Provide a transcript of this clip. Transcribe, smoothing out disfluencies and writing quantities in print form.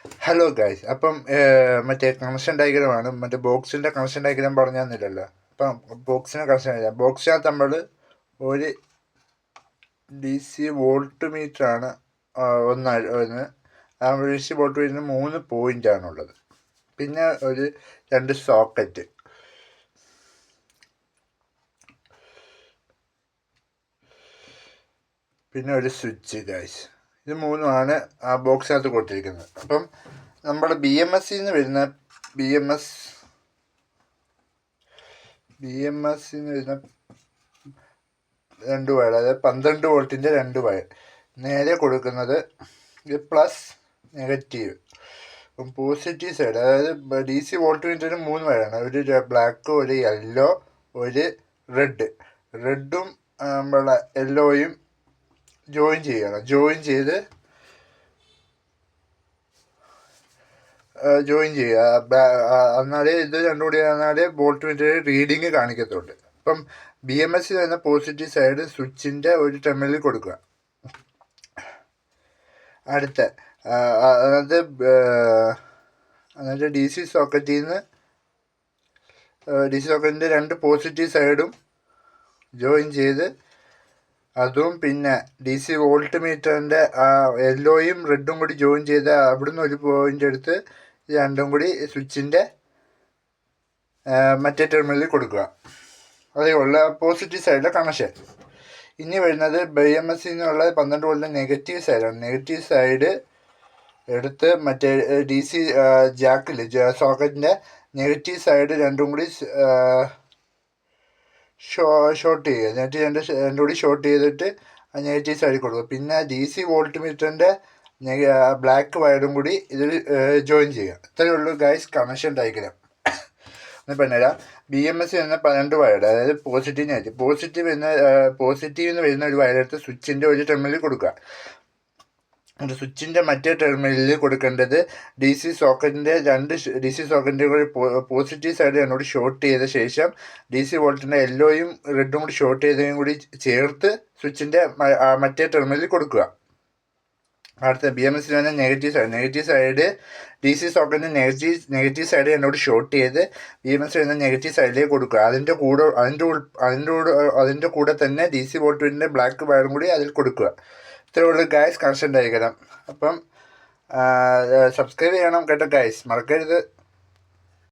Hello guys, അപ്പം മറ്റേ connection ഡയഗ്രമാണ്. മറ്റേ ബോക്സിൻ്റെ കണക്ഷൻ ഡയഗ്രാം പറഞ്ഞു തന്നില്ലല്ലോ. അപ്പം ബോക്സിൻ്റെ കണക്ഷൻ ഡയഗ്രാം, ബോക്സിനകത്ത് നമ്മൾ ഒരു DC വോൾട്ട് മീറ്ററാണ് ഒന്ന്. ആ DC വോൾട്ട് മീറ്ററിന് 3 പോയിൻ്റാണുള്ളത്. പിന്നെ ഒരു 2 സോക്കറ്റ്, പിന്നെ ഒരു സ്വിച്ച് ഗൈസ്. ഇത് മൂന്നുമാണ് ആ ബോക്സിനകത്ത് കൊടുത്തിരിക്കുന്നത്. അപ്പം നമ്മൾ BMSൽ നിന്ന് വരുന്ന BMS വരുന്ന 2 വയർ, അതായത് 12 വോൾട്ടിൻ്റെ 2 വയർ നേരെ കൊടുക്കുന്നത് ഇത് പ്ലസ് നെഗറ്റീവ്. അപ്പം പോസിറ്റീവ് സൈഡ്, അതായത് DC വോൾട്ട് മീറ്ററിന് 3 വയറാണ്. ഒരു ബ്ലാക്ക്, ഒരു യെല്ലോ, ഒരു റെഡും നമ്മളെ യെല്ലോയും ജോയിൻ ചെയ്യണം. ജോയിൻ ചെയ്യുക. എന്നാലേ ഇത് രണ്ടും കൂടി എന്നാലേ വോൾട്ട് മീറ്റർ റീഡിങ് കാണിക്കത്തുള്ളൂ. അപ്പം BMS വരുന്ന പോസിറ്റീവ് സൈഡ് സ്വിച്ചിൻ്റെ ഒരു ടെർമിനലിൽ കൊടുക്കുക. എന്നിട്ട് DC സോക്കറ്റിൻ്റെ 2 പോസിറ്റീവ് സൈഡും ജോയിൻ ചെയ്ത് അതും, പിന്നെ DC വോൾട്ട് മീറ്ററിൻ്റെ യെല്ലോയും റെഡും കൂടി ജോയിൻ ചെയ്ത് അവിടുന്ന് ഒരു പോയിൻ്റ് എടുത്ത് രണ്ടും കൂടി സ്വിച്ചിൻ്റെ മറ്റേ ടെർമിനലിൽ കൊടുക്കുക. അതേ ഉള്ള പോസിറ്റീവ് സൈഡിലെ കണക്ഷൻ. ഇനി വരുന്നത് BMSൽ നിന്നുള്ള 12 വോൾട്ടിൻ്റെ നെഗറ്റീവ് സൈഡാണ്. നെഗറ്റീവ് സൈഡ് എടുത്ത് മറ്റേ DC ജാക്കിൽ സോക്കറ്റിൻ്റെ നെഗറ്റീവ് സൈഡ് രണ്ടും കൂടി ഷോർട്ട് ചെയ്യുക. എന്നിട്ട് രണ്ടും കൂടി ഷോർട്ട് ചെയ്തിട്ട് നെഗറ്റീവ് സൈഡിൽ കൊടുക്കുക. പിന്നെ DC വോൾട്ട് മീറ്ററിൻ്റെ ബ്ലാക്ക് വയറും കൂടി ഇതിൽ ജോയിൻ ചെയ്യുക. ഇത്രയേ ഉള്ളൂ ഗൈസ് കണക്ഷൻ ഡയഗ്രാം. എന്ന് പറഞ്ഞുതരാം. BMS വരുന്ന 12 വയർ, അതായത് പോസിറ്റീവ് നെഗറ്റീവ്. പോസിറ്റീവ് നിന്ന് വരുന്ന ഒരു വയറെടുത്ത് സ്വിച്ചിൻ്റെ ഒരു ടെർമിനലിൽ കൊടുക്കുക. എന്നിട്ട് സ്വിച്ചിൻ്റെ മറ്റേ ടെർമിനലിൽ കൊടുക്കേണ്ടത് DC സോക്കറ്റിൻ്റെ 2 DC സോക്കറ്റിൻ്റെ കൂടി പോസിറ്റീവ് സൈഡ് എന്നോട് ഷോർട്ട് ചെയ്ത ശേഷം DC വോൾട്ടിൻ്റെ യെല്ലോയും റെഡും കൂടി ഷോർട്ട് ചെയ്തതും കൂടി ചേർത്ത് സ്വിച്ചിൻ്റെ മറ്റേ ടെർമിനലിൽ കൊടുക്കുക. അടുത്ത BMS തന്നെ നെഗറ്റീവ് സൈഡ് DC സോക്കറ്റിൻ്റെ നെഗറ്റീവ് സൈഡ് എന്നോട് ഷോർട്ട് ചെയ്ത് BMS വരുന്ന നെഗറ്റീവ് സൈഡിലേക്ക് കൊടുക്കുക. അതിൻ്റെ കൂടെ തന്നെ DC വോൾട്ടിൻ്റെ ബ്ലാക്ക് വയറും കൂടി അതിൽ കൊടുക്കുക. ഇത്രയുള്ള ഗൈസ് കണക്ഷൻ ഡയഗ്രാം. അപ്പം സബ്സ്ക്രൈബ് ചെയ്യണം കേട്ടോ ഗൈസ്, മറക്കരുത്.